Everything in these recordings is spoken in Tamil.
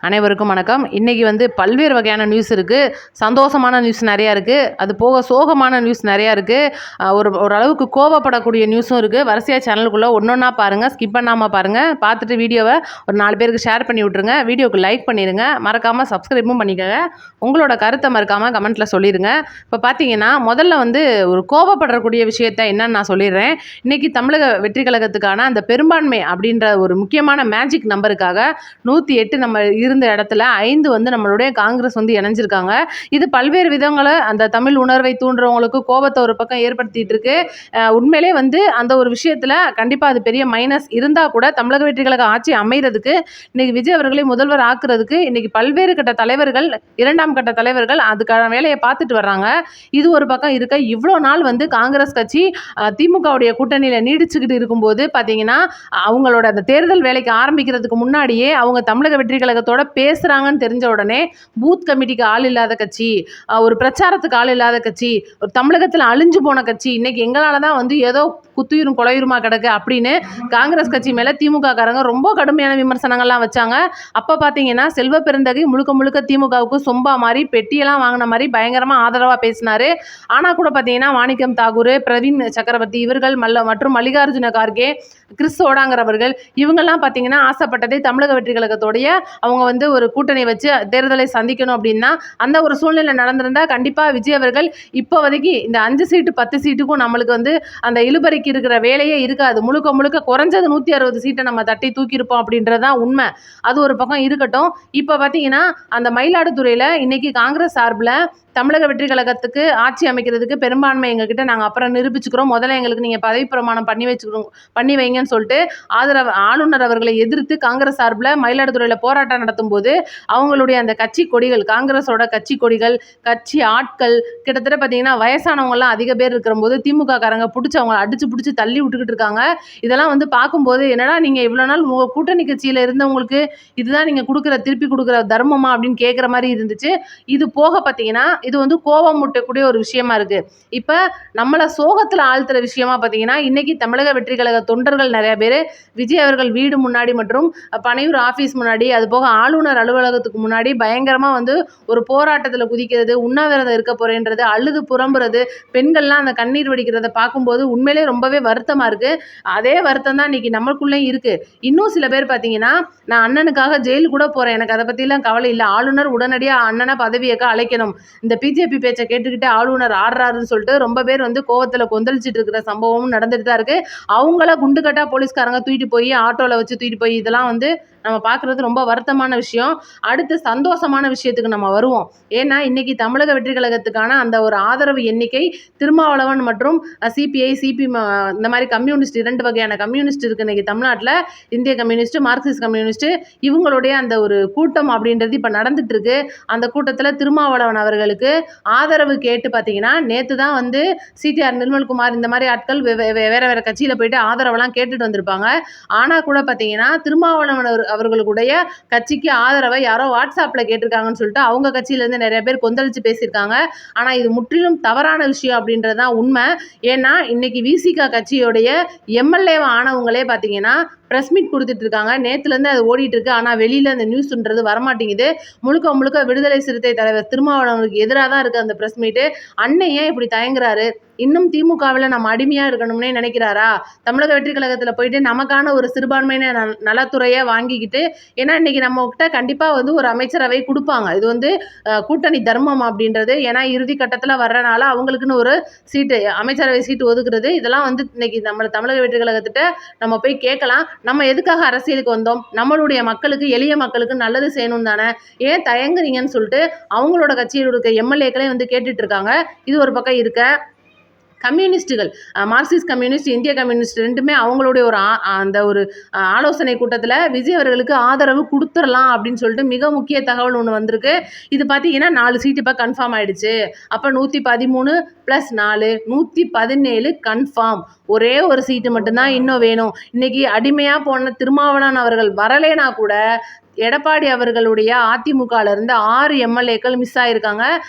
அனைவருக்கும் வணக்கம். இன்றைக்கி பல்வேறு வகையான நியூஸ் இருக்குது. சந்தோஷமான நியூஸ் நிறையா இருக்குது, அது போக சோகமான நியூஸ் நிறையா இருக்குது, ஓரளவுக்கு கோவப்படக்கூடிய நியூஸும் இருக்குது. வரிசையாக சேனலுக்குள்ளே ஒன்றா பாருங்கள், ஸ்கிப் பண்ணாமல் பாருங்கள். பார்த்துட்டு வீடியோவை ஒரு 4 பேருக்கு ஷேர் பண்ணி விட்ருங்க. வீடியோக்கு லைக் பண்ணிடுங்க, மறக்காமல் சப்ஸ்கிரைபும் பண்ணிக்கோங்க. உங்களோட கருத்தை மறக்காமல் கமெண்ட்டில் சொல்லிடுங்க. இப்போ பார்த்தீங்கன்னா முதல்ல ஒரு கோவப்படக்கூடிய விஷயத்த என்னன்னு நான் சொல்லிடுறேன். இன்றைக்கி தமிழக வெற்றி கழகத்துக்கான அந்த பெரும்பான்மை அப்படின்ற ஒரு முக்கியமான மேஜிக் நம்பருக்காக 108 நம்ம இருந்த இடத்துல 5 நம்மளுடைய காங்கிரஸ் இணைஞ்சிருக்காங்க. இது பல்வேறு விதங்களை அந்த தமிழ் உணர்வை தூண்டுறவங்களுக்கு கோபத்தை ஒரு பக்கம் ஏற்படுத்திட்டு இருக்கு. உண்மையிலே அந்த ஒரு விஷயத்துல கண்டிப்பா அது பெரிய மைனஸ் இருந்தா கூட தமிழக வெற்றி கழக ஆட்சி அமைகிறதுக்கு இன்னைக்கு விஜய் அவர்களை முதல்வர் ஆக்குறதுக்கு இன்னைக்கு பல்வேறு கட்ட தலைவர்கள், 2ஆம் கட்ட தலைவர்கள் அதுக்கான வேலையை பார்த்துட்டு வர்றாங்க. இது ஒரு பக்கம் இருக்க, இவ்வளோ நாள் காங்கிரஸ் கட்சி திமுகவுடைய கூட்டணியில நீடிச்சுக்கிட்டு இருக்கும்போது பார்த்தீங்கன்னா அவங்களோட அந்த தேர்தல் வேலைக்கு ஆரம்பிக்கிறதுக்கு முன்னாடியே அவங்க தமிழக வெற்றி கழகத்தோட பேசுறாங்கன்னு தெரிஞ்ச உடனே பூத் கமிட்டிக்கு ஆள் இல்லாத கட்சி, ஒரு பிரச்சாரத்துக்கு ஆள் இல்லாத கட்சி, ஒரு தமிழகத்தில் அழிஞ்சு போன கட்சி, இன்னைக்கு எங்களால தான் ஏதோ குத்துயிரும் கொலையுருமா கிடக்கு அப்படின்னு காங்கிரஸ் கட்சி மேல திமுக காரங்க ரொம்ப கடுமையான விமர்சனங்கள்லாம் வச்சாங்க. அப்ப பாத்தீங்கன்னா செல்வ பெருந்தகை முழுக்க முழுக்க திமுகவுக்கு சொம்பா மாதிரி பெட்டியெல்லாம் வாங்கின மாதிரி பயங்கரமா ஆதரவா பேசினாரு. ஆனா கூட பாத்தீங்கன்னா மாணிக்கம் தாகூர், பிரவீன் சக்கரவர்த்தி இவர்கள் மற்றும் மல்லிகார்ஜுன கார்கே, கிறிஸ் ஓடாங்கிறவர்கள் இவங்கெல்லாம் பாத்தீங்கன்னா ஆசைப்பட்டதை தமிழக வெற்றி கழகத்தோடைய அவங்க ஒரு கூட்டணி வச்சு தேர்தலை சந்திக்கணும் அப்படின்னா அந்த ஒரு சூழ்நிலை நடந்திருந்தா கண்டிப்பா விஜய் அவர்கள் இப்போதைக்கு இந்த 5 சீட்டு 10 சீட்டுக்கும் நம்மளுக்கு அந்த இழுபறிக்கு இருக்கிற வேலையே இருக்காது. முழுக்க முழுக்க குறைஞ்சது 160 சீட்டை நம்ம தட்டி தூக்கியிருப்போம் அப்படின்றதான் உண்மை. அது ஒரு பக்கம் இருக்கட்டும். இப்போ பார்த்தீங்கன்னா அந்த மயிலாடுதுறையில் இன்னைக்கு காங்கிரஸ் சார்பில் தமிழக வெற்றி கழகத்துக்கு ஆட்சி அமைக்கிறதுக்கு பெரும்பான்மை எங்ககிட்ட நாங்கள் அப்புறம் நிரூபிச்சுக்கிறோம், முதல்ல எங்களுக்கு நீங்கள் பதவி பிரமாணம் பண்ணி வைங்கன்னு சொல்லிட்டு ஆளுநர் அவர்களை எதிர்த்து காங்கிரஸ் சார்பில் மயிலாடுதுறையில் போராட்டம் நடத்தும் போது அவங்களுடைய அந்த கட்சி கொடிகள், காங்கிரஸோட கட்சி கொடிகள், கட்சி ஆட்கள் கிட்டத்தட்ட பார்த்தீங்கன்னா வயசானவங்கலாம் அதிக பேர் இருக்கிற போது திமுக காரங்க பிடிச்சி அவங்களை அடிச்சு தள்ளி விட்டுக்கிட்டு இருக்காங்க. இதெல்லாம் பார்க்கும்போது என்னடா நீங்கள் இவ்வளோ நாள் உங்கள் கூட்டணி கட்சியில் இருந்தவங்களுக்கு இதுதான் நீங்கள் திருப்பி கொடுக்குற தர்மமா அப்படின்னு கேட்குற மாதிரி இருந்துச்சு. இது போக பார்த்தீங்கன்னா இது கோபம் முட்டக்கூடிய ஒரு விஷயமா இருக்கு. இப்ப நம்மள சோகத்துல ஆழ்த்துற விஷயமா பாத்தீங்கன்னா இன்னைக்கு தமிழக வெற்றி கழக தொண்டர்கள் நிறைய பேர் விஜய் அவர்கள் வீடு முன்னாடி மற்றும் பனையூர் ஆபீஸ் முன்னாடி, அது போக ஆளுநர் அலுவலகத்துக்கு முன்னாடி பயங்கரமா ஒரு போராட்டத்துல குதிக்கிறது, உண்ணாவிரதம் இருக்க போறேன்றது, அழுது புறம்புறது, பெண்கள்லாம் அந்த கண்ணீர் வடிக்கிறத பார்க்கும்போது உண்மையிலே ரொம்பவே வருத்தமா இருக்கு. அதே வருத்தம் தான் இன்னைக்கு நம்மளுக்குள்ளேயும் இருக்கு. இன்னும் சில பேர் பாத்தீங்கன்னா நான் அண்ணனுக்காக ஜெயில் கூட போறேன், எனக்கு அதை பத்தி எல்லாம் கவலை இல்லை, ஆளுநர் உடனடியா அண்ணனை பதவியேற்க அழைக்கணும், இந்த பிஜேபி பேச்சை கேட்டுக்கிட்டு ஆளுநர் ஆடுறாருன்னு சொல்லிட்டு ரொம்ப பேர் கோவத்துல கொந்தளிச்சிட்டு இருக்கிற சம்பவமும் நடந்துட்டு தான் இருக்கு. அவங்கள குண்டுகட்டா போலீஸ்காரங்க தூக்கிட்டு போய் ஆட்டோல வச்சு தூக்கிட்டு போய் இதெல்லாம் நம்ம பார்க்குறது ரொம்ப வருத்தமான விஷயம். அடுத்து சந்தோஷமான விஷயத்துக்கு நம்ம வருவோம். ஏன்னா இன்னைக்கு தமிழக வெற்றி கழகத்துக்கான அந்த ஒரு ஆதரவு எண்ணிக்கை திருமாவளவன் மற்றும் சிபிஐ சிபிஎம் இந்த மாதிரி கம்யூனிஸ்ட் 2 வகையான கம்யூனிஸ்ட் இருக்கு இன்னைக்கு தமிழ்நாட்டில். இந்திய கம்யூனிஸ்ட், மார்க்சிஸ்ட் கம்யூனிஸ்ட் இவங்களுடைய அந்த ஒரு கூட்டம் அப்படின்றது இப்போ நடந்துட்டு இருக்கு. அந்த கூட்டத்தில் திருமாவளவன் அவர்களுக்கு ஆதரவு கேட்டு பார்த்தீங்கன்னா நேற்று தான் சிடிஆர் நிர்மல்குமார் இந்த மாதிரி ஆட்கள் வேற கட்சியில் போயிட்டு ஆதரவெல்லாம் கேட்டுட்டு வந்திருப்பாங்க. ஆனால் கூட பார்த்தீங்கன்னா திருமாவளவன் அவர்களுடைய கட்சிக்கு ஆதரவை யாரோ வாட்ஸ்அப்ல கேட்டிருக்காங்கன்னு சொல்லிட்டு அவங்க கட்சியிலேருந்து நிறைய பேர் கொந்தளிச்சு பேசியிருக்காங்க. ஆனால் இது முற்றிலும் தவறான விஷயம் அப்படின்றதுதான் உண்மை. ஏன்னா இன்னைக்கு விசிகா கட்சியோடைய எம்எல்ஏ ஆனவங்களே பார்த்தீங்கன்னா ப்ரெஸ் மீட் கொடுத்துட்டு இருக்காங்க. நேற்றுலேருந்து அது ஓடிட்டு இருக்கு. ஆனால் வெளியில் அந்த நியூஸ்ன்றது வரமாட்டேங்குது. முழுக்க முழுக்க விடுதலை சிறுத்தை தலைவர் திருமாவளவனுக்கு எதிராக தான் இருக்குது அந்த ப்ரெஸ் மீட்டு. அண்ணன் ஏன் இப்படி தயங்குறாரு? இன்னும் திமுகவில் நம்ம அடிமையாக இருக்கணும்னே நினைக்கிறாரா? தமிழக வெற்றி கழகத்தில் போயிட்டு நமக்கான ஒரு சிறுபான்மையின நலத்துறையை வாங்கிக்கிட்டு, ஏன்னா இன்னைக்கு நம்ம கிட்ட கண்டிப்பாக ஒரு அமைச்சரவை கொடுப்பாங்க. இது கூட்டணி தர்மம் அப்படின்றது. ஏன்னா இறுதி கட்டத்தில் வர்றனால அவங்களுக்குன்னு ஒரு சீட்டு, அமைச்சரவை சீட்டு ஒதுக்குறது, இதெல்லாம் இன்னைக்கு நம்ம தமிழக வெற்றி கழகத்திட்ட நம்ம போய் கேட்கலாம். நம்ம எதுக்காக அரசியலுக்கு வந்தோம்? நம்மளுடைய மக்களுக்கு, எளிய மக்களுக்கு நல்லது செய்யணும் தானே, ஏன் தயங்குறீங்கன்னு சொல்லிட்டு அவங்களோட கட்சியில் இருக்க எம்எல்ஏக்களே கேட்டுட்டு இருக்காங்க. இது ஒரு பக்கம் இருக்க, கம்யூனிஸ்டுகள், மார்க்சிஸ்ட் கம்யூனிஸ்ட், இந்திய கம்யூனிஸ்ட் ரெண்டுமே அவங்களுடைய அந்த ஒரு ஆலோசனை கூட்டத்தில் விஜய் அவர்களுக்கு ஆதரவு கொடுத்துடலாம் அப்படின்னு சொல்லிட்டு மிக முக்கிய தகவல் ஒன்று வந்திருக்கு. இது பார்த்தீங்கன்னா 4 சீட்டு இப்போ கன்ஃபார்ம் ஆயிடுச்சு. அப்போ 113 + 4 117 கன்ஃபார்ம். ஒரே ஒரு சீட்டு மட்டும்தான் இன்னும் வேணும். இன்னைக்கு அடிமையாக போன திருமாவளவன் அவர்கள் வரலேனா கூட எடப்பாடி அவர்களுடைய அதிமுகலேருந்து 6 எம்எல்ஏக்கள் மிஸ் ஆகியிருக்காங்க.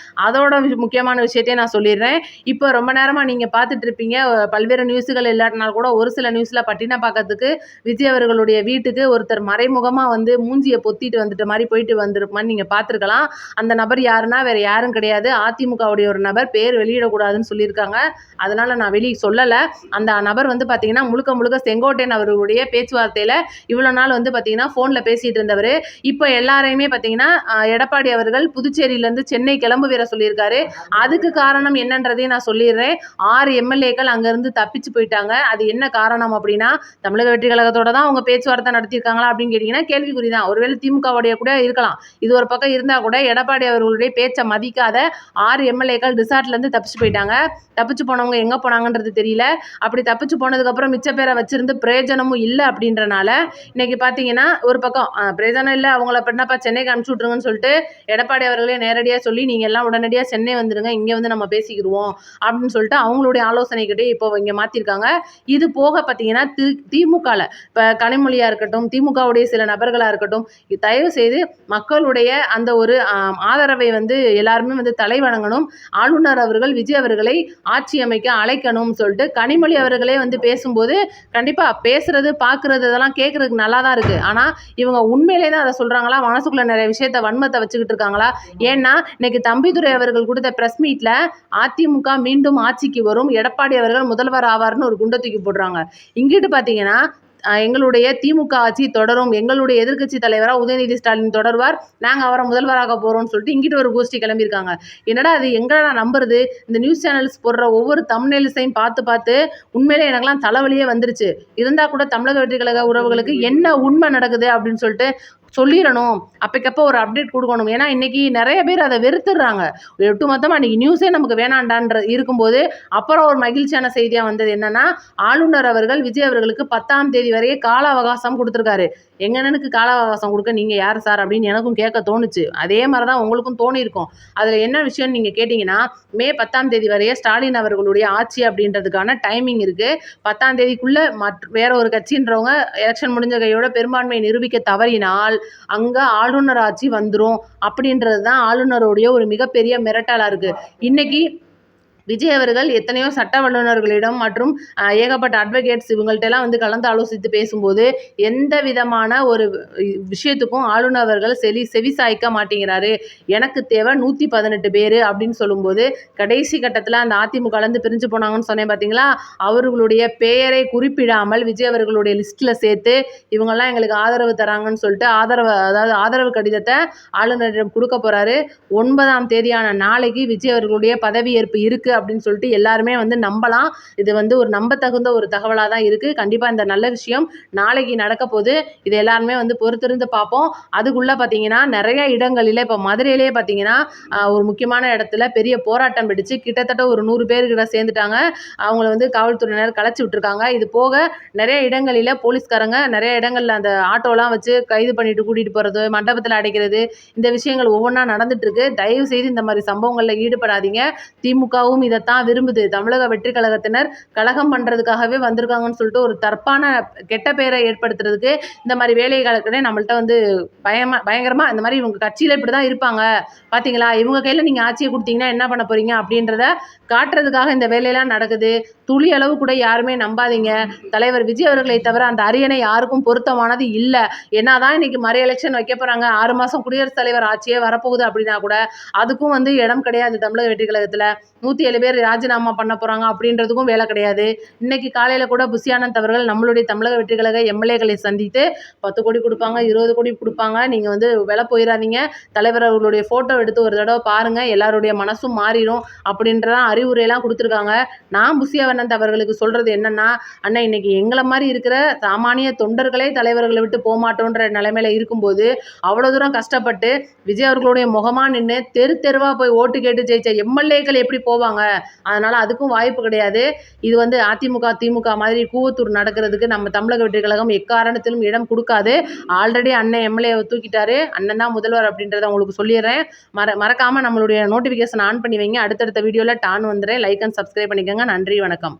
அதோட முக்கியமான விஷயத்தையும் நான் சொல்லிடுறேன். இப்போ ரொம்ப நேரமாக நீங்கள் பார்த்துட்டு இருப்பீங்க, பல்வேறு நியூஸுகள் இல்லாட்டினாலும் கூட ஒரு சில நியூஸில் பட்டினப்பாக்கத்துக்கு விஜய் அவர்களுடைய வீட்டுக்கு ஒருத்தர் மறைமுகமாக வந்து மூஞ்சியை பொத்திட்டு வந்துட்ட மாதிரி போயிட்டு வந்திருக்குமான்னு நீங்கள் பார்த்துருக்கலாம். அந்த நபர் யாருன்னா வேறு யாரும் கிடையாது, அதிமுகவுடைய ஒரு நபர். பேர் வெளியிடக்கூடாதுன்னு சொல்லியிருக்காங்க, அதனால் நான் வெளியே சொல்லலை. அந்த நபர் வந்து பார்த்தீங்கன்னா முழுக்க முழுக்க செங்கோட்டையன் அவர்களுடைய பேச்சுவார்த்தையில் இவ்வளோ நாள் வந்து பார்த்தீங்கன்னா ஃபோனில் பேசிகிட்டு இருந்தவர். இப்போ எல்லாரையுமே பார்த்தீங்கன்னா எடப்பாடி அவர்கள் புதுச்சேரியிலேருந்து சென்னை கிளம்புவீர சொல்லியிருக்காரு. அதுக்கு காரணம் என்னன்றதையும் நான் சொல்லிடுறேன். 6 எம்எல்ஏக்கள் அங்கேருந்து தப்பிச்சு போயிட்டாங்க. அது என்ன காரணம் அப்படின்னா, தமிழக வெற்றி கழகத்தோட தான் அவங்க பேச்சுவார்த்தை நடத்தியிருக்காங்களா அப்படின்னு கேட்டிங்கன்னா கேள்விக்குறி தான். ஒருவேளை திமுகவுடைய கூட இருக்கலாம். இது ஒரு பக்கம் இருந்தால் கூட எடப்பாடி அவர்களுடைய பேச்சை மதிக்காத 6 எம்எல்ஏக்கள் ரிசார்ட்லேருந்து தப்பிச்சு போயிட்டாங்க. தப்பிச்சு போனவங்க எங்கே போனாங்கன்றது தெரியல. அப்படி தப்பிச்சு போனதுக்கப்புறம் மிச்ச பேரை வச்சிருந்து பிரயோஜனமும் இல்லை அப்படின்றனால இன்னைக்கு பார்த்தீங்கன்னா ஒரு பக்கம் பிரயோஜனம் இல்லை, அவங்கள என்னப்பா சென்னைக்கு அனுப்பிச்சி விட்ருங்கன்னு சொல்லிட்டு எடப்பாடி அவர்களே நேரடியாக சொல்லி நீங்கள் எல்லாம் உடனடியாக சென்னை வந்துடுங்க, இங்கே வந்து நம்ம பேசிக்கிடுவோம் அப்படின்னு சொல்லிட்டு அவங்களுடைய ஆலோசனைக்கிட்டே இப்போ இங்கே மாற்றிருக்காங்க. இது போக பார்த்தீங்கன்னா திமுகவில் இப்போ கனிமொழியாக இருக்கட்டும், திமுகவுடைய சில நபர்களாக இருக்கட்டும், தயவு செய்து மக்களுடைய அந்த ஒரு ஆதரவை வந்து எல்லாருமே வந்து தலைவணங்கணும். ஆளுநர் அவர்கள் விஜய் அவர்களை ஆட்சி அமைக்க அழைக்கணும்னு சொல்லிட்டு கனிமொழி அவர்களே வந்து பேசும்போது கண்டிப்பாக பேசுறது பார்க்குறது இதெல்லாம் கேட்குறதுக்கு நல்லா தான் இருக்குது. ஆனால் இவங்க உண்மையிலே தான் அதை சொல்கிறாங்களா, மனசுக்குள்ளே நிறைய விஷயத்த வன்மத்தை வச்சுக்கிட்டு இருக்காங்களா? ஏன்னா இன்னைக்கு தம்பிதுரை அவர்கள் கொடுத்த ப்ரெஸ் மீட்டில் அதிமுக மீண்டும் ஆட்சிக்கு வரும், எடப்பாடி அவர்கள் முதல்வர் ஆவார்னு ஒரு குண்டை தூக்கி போடுறாங்க. இங்கிட்டு பார்த்தீங்கன்னா எங்களுடைய திமுக ஆட்சி தொடரும், எங்களுடைய எதிர்க்கட்சி தலைவராக உதயநிதி ஸ்டாலின் தொடர்வார், நாங்கள் அவரை முதல்வராக போகிறோம்னு சொல்லிட்டு இங்கிட்டு ஒரு கோஷ்டி கிளம்பியிருக்காங்க. என்னடா அது எங்கடா நம்புறது? இந்த நியூஸ் சேனல்ஸ் போடுற ஒவ்வொரு தம்ப்நெயில்ஸையும் பார்த்து பார்த்து உண்மையிலே எனக்கெல்லாம் தலைவலியே வந்துருச்சு. இருந்தால் கூட தமிழக வெற்றி கழக உறவுகளுக்கு என்ன உண்மை நடக்குது அப்படின்னு சொல்லிட்டு சொல்லிடணும், அப்பக்கப்போ ஒரு அப்டேட் கொடுக்கணும். ஏன்னா இன்றைக்கி நிறைய பேர் அதை வெறுத்துடுறாங்க. ஒட்டுமொத்தமாக இன்றைக்கி நியூஸே நமக்கு வேணாண்டான்ற இருக்கும்போது அப்புறம் ஒரு மகிழ்ச்சியான செய்தியாக வந்தது என்னென்னா, ஆளுநர் அவர்கள் விஜய் அவர்களுக்கு 10ஆம் தேதி வரையே கால அவகாசம் கொடுத்துருக்காரு. எங்கன்னு கால அவகாசம் கொடுக்க நீங்கள் யார் சார் அப்படின்னு எனக்கும் கேட்க தோணுச்சு. அதே மாதிரி தான் உங்களுக்கும் தோணியிருக்கும். அதில் என்ன விஷயம்னு நீங்கள் கேட்டிங்கன்னா, மே 10ஆம் தேதி வரையே ஸ்டாலின் அவர்களுடைய ஆட்சி அப்படின்றதுக்கான டைமிங் இருக்குது. 10ஆம் தேதிக்குள்ளே வேற ஒரு கட்சின்றவங்க எலெக்ஷன் முடிஞ்ச கையோட பெரும்பான்மையை நிரூபிக்க தவறினால் அங்கே ஆளுநர் ஆட்சி வந்துடும் அப்படின்றது தான் ஆளுநருடைய ஒரு மிகப்பெரிய மிரட்டலாக இருக்குது. இன்னைக்கு விஜய் அவர்கள் எத்தனையோ சட்ட வல்லுநர்களிடம் மற்றும் ஏகப்பட்ட அட்வொகேட்ஸ் இவங்கள்ட்டெல்லாம் வந்து கலந்து ஆலோசித்து பேசும்போது எந்த விதமான ஒரு விஷயத்துக்கும் ஆளுநர் அவர்கள் செவி சாய்க்க மாட்டேங்கிறாரு. எனக்கு தேவை 118 பேர் அப்படின்னு சொல்லும்போது கடைசி கட்டத்தில் அந்த அதிமுகலேருந்து பிரிஞ்சு போனாங்கன்னு சொன்னேன் பார்த்தீங்களா, அவர்களுடைய பெயரை குறிப்பிடாமல் விஜய் அவர்களுடைய லிஸ்ட்டில் சேர்த்து இவங்கெல்லாம் எங்களுக்கு ஆதரவு தராங்கன்னு சொல்லிட்டு ஆதரவு கடிதத்தை ஆளுநரிடம் கொடுக்க போகிறாரு. 9ஆம் தேதியான நாளைக்கு விஜய் அவர்களுடைய பதவியேற்பு இருக்குது அப்படின்னு சொல்லிட்டு எல்லாருமே வந்து நம்பலாம். இது வந்து ஒரு நம்பத்தகுந்த ஒரு தகவலாக தான் இருக்குது. கண்டிப்பாக இந்த நல்ல விஷயம் நாளைக்கு நடக்க போகுது. இது எல்லாருமே வந்து பொறுத்திருந்து பார்ப்போம். அதுக்குள்ளே பார்த்தீங்கன்னா நிறைய இடங்களில் இப்போ மதுரையிலே பார்த்தீங்கன்னா ஒரு முக்கியமான இடத்துல பெரிய போராட்டம் வெடிச்சு கிட்டத்தட்ட ஒரு 100 பேர்கிட்ட சேர்ந்துட்டாங்க. அவங்கள வந்து காவல்துறையினர் கலைச்சி விட்டுருக்காங்க. இது போக நிறைய இடங்களில் போலீஸ்காரங்க நிறைய இடங்களில் அந்த ஆட்டோலாம் வச்சு கைது பண்ணிட்டு கூட்டிகிட்டு போகிறது, மண்டபத்தில் அடைக்கிறது, இந்த விஷயங்கள் ஒவ்வொன்றா நடந்துட்டு இருக்கு. தயவு செய்து இந்த மாதிரி சம்பவங்களில் ஈடுபடாதீங்க. திமுகவும் இதைத்தான் விரும்புது. தமிழக வெற்றி கழகத்தினர் கலகம் பண்ணுறதுக்காகவே வந்திருக்காங்கன்னு சொல்லிட்டு ஒரு தற்பான கெட்ட பெயரை ஏற்படுத்துறதுக்கு இந்த மாதிரி வேலைகளுக்குனே நம்மள்ட்ட வந்து பயங்கரமாக இந்த மாதிரி இவங்க கட்சியில் இப்படி தான் இருப்பாங்க பார்த்தீங்களா, இவங்க கையில் நீங்கள் ஆட்சியை கொடுத்தீங்கன்னா என்ன பண்ண போகிறீங்க அப்படின்றத காட்டுறதுக்காக இந்த வேலையெல்லாம் நடக்குது. துளி அளவு கூட யாருமே நம்பாதீங்க. தலைவர் விஜய் அவர்களை தவிர அந்த அரியணை யாருக்கும் பொருத்தமானது இல்லை. என்னதான் இன்னைக்கு மறு எலெக்ஷன் வைக்க போகிறாங்க, 6 மாதம் குடியரசுத் தலைவர் ஆட்சியே வரப்போகுது அப்படின்னா கூட அதுக்கும் வந்து இடம் கிடையாது. தமிழக வெற்றி கழகத்தில் 107 பேர் ராஜினாமா பண்ண போகிறாங்க அப்படின்றதுக்கும் வேலை கிடையாது. இன்னைக்கு காலையில் கூட புஷியானந்த் அவர்கள் நம்மளுடைய தமிழக வெற்றி கழக எம்எல்ஏக்களை சந்தித்து 10 கோடி கொடுப்பாங்க, 20 கோடி கொடுப்பாங்க, நீங்கள் வந்து விலை போயிடாதீங்க, தலைவர் அவர்களுடைய ஃபோட்டோ எடுத்து ஒரு தடவை பாருங்கள், எல்லாருடைய மனசும் மாறிடும் அப்படின்றதான் அறிவுரையெல்லாம் கொடுத்துருக்காங்க. நான் புஷியானந்த் அவர்களுக்கு சொல்கிறது என்னென்னா, அண்ணா இன்னைக்கு எங்களை மாதிரி இருக்கிற சாமானிய தொண்டர்களே தலைவர்களை விட்டு போகமாட்டோன்ற நிலைமையில இருக்கும்போது அவ்வளோ தூரம் கஷ்டப்பட்டு விஜய் அவர்களுடைய முகமாக நின்று தெருவாக போய் ஓட்டு கேட்டு ஜெயிச்ச எம்எல்ஏக்கள் எப்படி போவாங்க? அதனால் அதுக்கும் வாய்ப்பு கிடையாது. இது வந்து அதிமுக திமுக மாதிரி கூவத்தூர் நடக்கிறதுக்கு நம்ம தமிழக வெற்றி கழகம் எக்காரணத்திலும் இடம் கொடுக்காது. ஆல்ரெடி அண்ணன் எம்எல்ஏவை தூக்கிட்டாரு, அண்ணன் தான் முதல்வர் அப்படின்றத உங்களுக்கு சொல்லிடுறேன். மறக்காமல் நம்மளுடைய நோட்டிஃபிகேஷன் ஆன் பண்ணி வைங்க. அடுத்தடுத்த வீடியோவில் டான் வந்துடுறேன். லைக் அண்ட் சப்ஸ்கிரைப் பண்ணிக்கோங்க. நன்றி, வணக்கம்.